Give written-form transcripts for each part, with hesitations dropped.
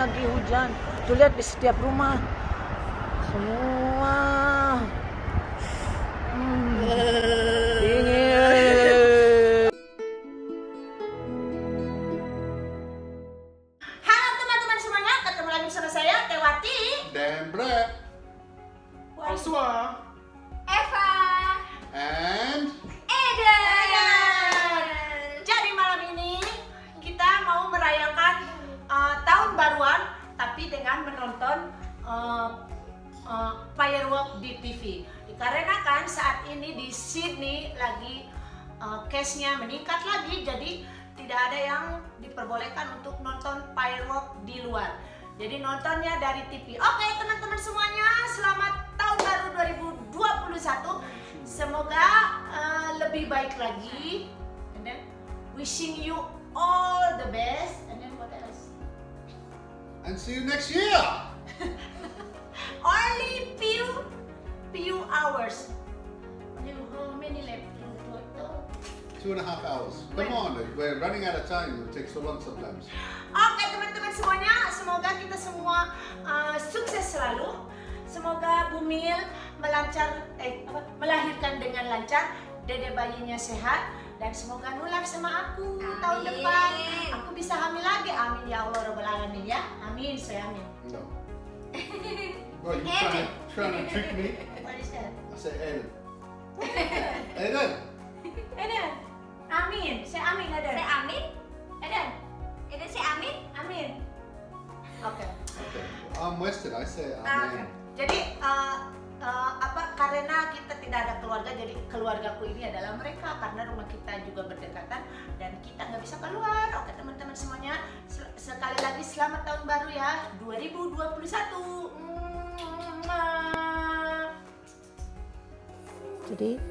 lagi hujan. Tuh lihat di setiap rumah. Semua. Dingin. Halo teman-teman semuanya, ketemu lagi bersama saya Tewati Dan Brad, François, Eva, and Eden. Jadi malam ini kita mau merayakan tahun baruan, tapi dengan menonton firework di TV. Dikarenakan saat ini di Sydney lagi case-nya meningkat lagi, jadi tidak ada yang diperbolehkan untuk nonton firework di luar. Jadi nontonnya dari TV. Oke teman-teman semuanya, selamat tahun baru 2021. Semoga lebih baik lagi. And then wishing you all the best. And then what else? and see you next year. Only few hours. How many left? 2.5 hours. Come on, we're running out of time. It takes so long sometimes. Oke teman-teman semuanya, semoga kita semua sukses selalu. Semoga Bumil melahirkan dengan lancar, dede bayinya sehat, dan semoga nular sama aku. Amin. Tahun depan aku bisa hamil lagi. Amin ya Allah Rabbal Alamin ya. Amin, saya amin. No. Well, you trying to trick me? What is that? I said Eden. Eden. Eden. Amin, saya amin Eden. Saya amin. Eden. Eden saya amin. Amin. Oke. Okay. I'm Western. I say Oke. Amen. Jadi karena kita tidak ada keluarga, jadi keluargaku ini adalah mereka, karena rumah kita juga berdekatan dan kita nggak bisa keluar. Oke teman-teman semuanya, sekali lagi selamat tahun baru ya 2021. Jadi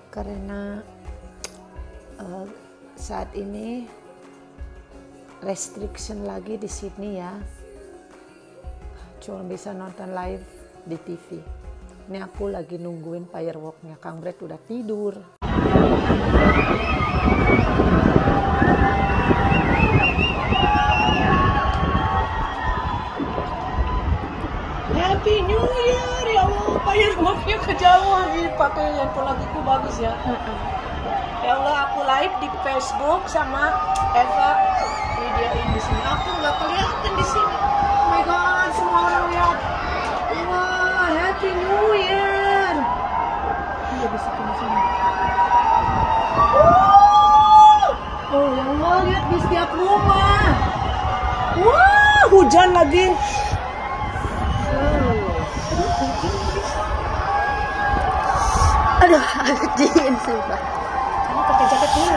karena saat ini restriction lagi di Sydney ya, cuma bisa nonton live di TV. Ini aku lagi nungguin fireworknya. Kang Brad udah tidur. Happy New Year ya Allah, fireworknya kejauhan. Pakai handphone lagiku bagus ya. Ya Allah, aku live di Facebook sama Eva videoin di sini. Aku nggak kelihatan di sini. Oh my God, semua orang lihat. Wah, Happy New Year. Iya bisa di sini. Oh ya Allah, lihat di setiap rumah. Wah, hujan lagi. Aduh, dingin sumpah. Kamu pakai jaket dulu.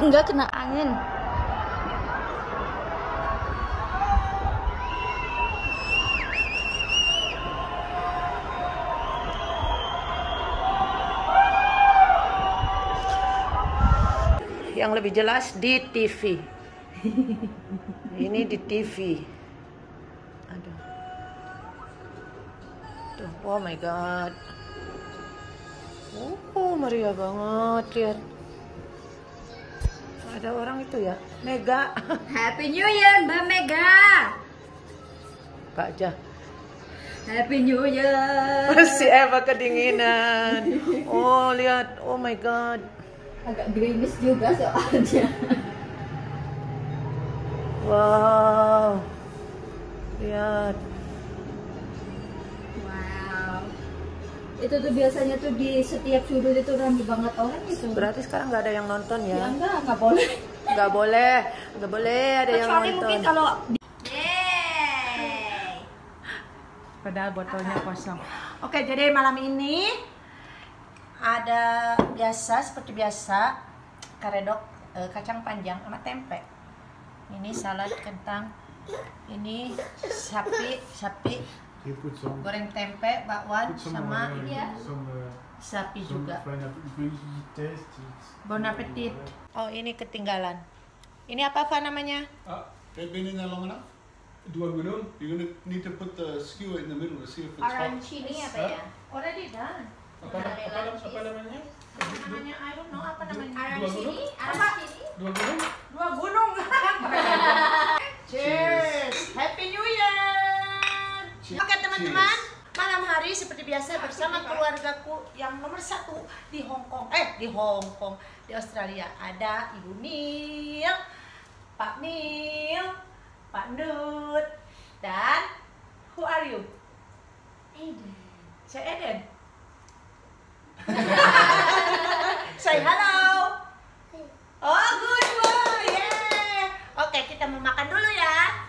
Enggak kena angin. Yang lebih jelas di TV. Ini di TV. Aduh. Tuh, oh my God. Oh, meriah banget, lihat. Ada orang itu ya, Mega. Happy New Year Mbak Mega. Pak Jah. Happy New Year. Si Eva kedinginan. Oh, lihat. Oh my God. Agak gerimis juga soalnya. Wow. Lihat. Wow. Itu tuh biasanya tuh di setiap sudut itu ramai banget orang itu. Berarti sekarang nggak ada yang nonton ya? Ya enggak boleh. Nggak boleh. Nggak boleh ada yang Kecuali nonton. mungkin kalau yeay. Padahal botolnya kosong. Oke, jadi malam ini ada seperti biasa karedok kacang panjang sama tempe. Ini salad kentang. Ini sapi goreng tempe, bakwan sama sapi juga. Bon appetit. Oh, ini ketinggalan. Ini apa namanya? They've been in there long enough. Do I know? You're gonna need to put the skewer in the middle to see if it's hot. Arancini apa ya? Already done. Apa namanya? Namanya I don't know apa namanya. Arancini? Dua gunung? Dua gunung. Cheers. Happy New Year. Oke teman-teman, malam hari seperti biasa bersama keluargaku yang nomor 1 di Hong Kong. Di Australia ada Ibu Mil, Pak Mil, Pak Nut, dan who are you? Eden. Saya Eden. Say hello. Oh, good boy. Yeah. Oke, kita mau makan dulu ya.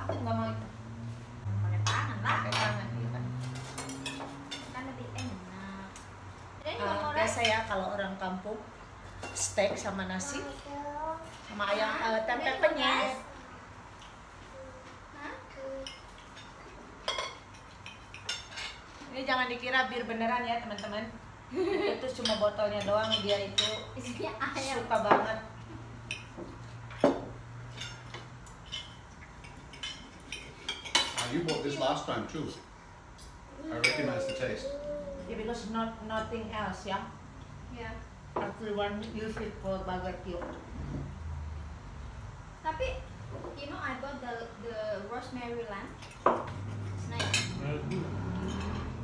Aku nggak mau itu. Pakai tangan lah. Pakai tangan gitu. Kan lebih enak. Biasa ya kalau orang kampung steak sama nasi sama ayam tempe penyet. Ini jangan dikira bir beneran ya teman-teman. Itu cuma botolnya doang, dia itu Isinya ayam. suka banget. You bought this last time too. I recognize the taste. Yeah, because nothing else ya. Ya. Everyone use it for barbecue. Tapi, you know, I got the rosemary lamb. It's nice.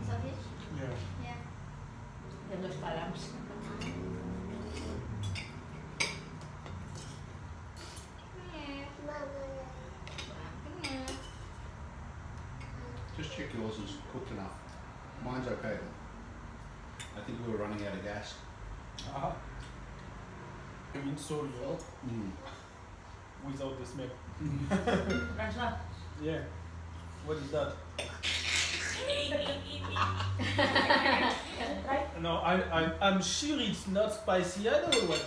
Sausage. Yeah. Yeah. Dan los kalams. Just check yours is cooked enough. Mine's okay though. I think we were running out of gas. I mean, so low without the smell. Transfer. Yeah. What is that? Right? No, I'm sure it's not spicy at all. What?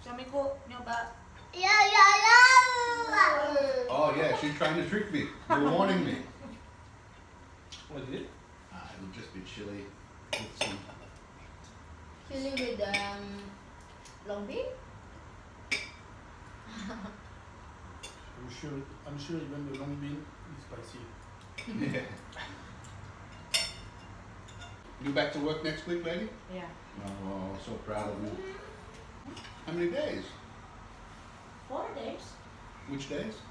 Suamiku nyoba. Oh yeah, she's trying to trick me. You're warning me. What is it? It'll just be chili with some. Chili with long bean. I'm sure even the long bean is spicy. Yeah. You back to work next week, lady? Yeah. Oh, so proud of you. How many days? 4 days. Which days?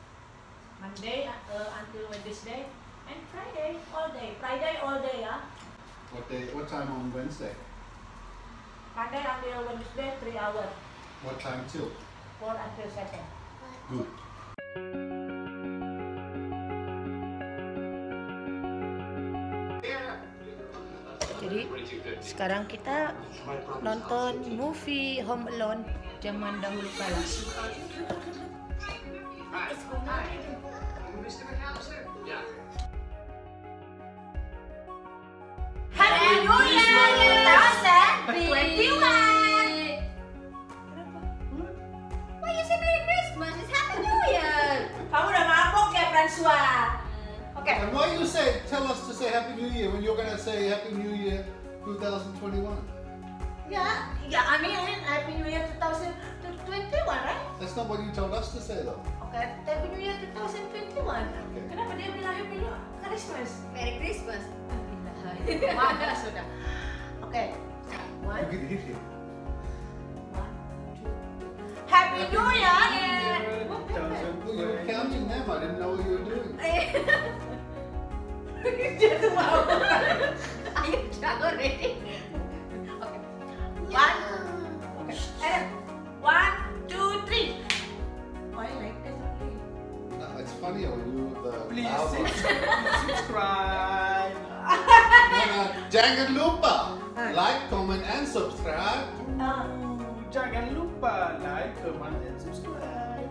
Monday until Wednesday and Friday all day. Friday all day ya. What day? What time on Wednesday? Monday until Wednesday 3 hours. What time till? 4 until 7. Good. Jadi sekarang kita nonton movie Home Alone zaman dahulu kala. Happy New Year 2021. Why you say Merry Christmas? It's Happy New Year. Kamu udah mabok ya, François? Oke. And why you tell us to say Happy New Year when you're gonna say Happy New Year 2021? Ya, I mean Happy New Year 2021, right? That's not what you told us to say though. Oke, Happy New Year 2021. Kenapa dia bilang Happy New Christmas? Merry Christmas. Mana sudah? Oke. You can hit him. Happy New Year. Well, you were counting them. I didn't know what you were doing. Dia tuh mau. Ayo, start already. Oke. 1, 2, 3. Oh, I like this. No, it's funny when you do the Please loud one. subscribe. Jangan lupa like, comment, and subscribe. Jangan lupa like, comment, and subscribe.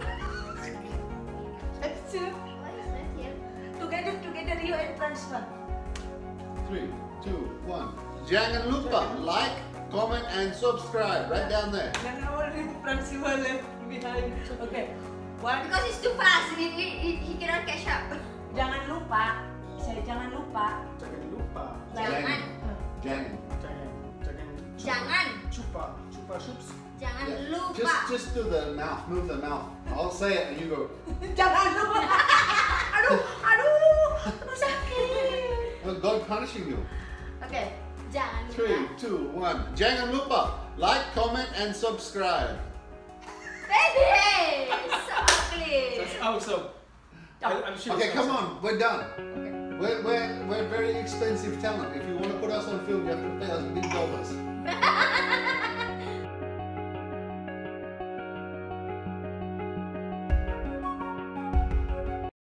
Let's do. Why is that here? Together you and François. 3, 2, 1. Jangan lupa like, comment, and subscribe. Right down there. Then only François left behind. Okay. 1. Because it's too fast. He cannot catch up. Jangan lupa. Jangan lupa. Jangan lupa. Jangan. Jangan. Jangan. Chupa chups. Jangan Yeah. lupa. Just do the mouth. Move the mouth. I'll say it and you go. Jangan lupa. Aduh sakit. Well, God punishing you. Okay. Jangan lupa. 3, 2, 1. Jangan lupa like, comment, and subscribe. Baby! So ugly. That's awesome. I'm sure. Okay, it's come awesome. on, we're done. Okay. We're very expensive talent. If you want to put us on film, you have to pay us big dollars.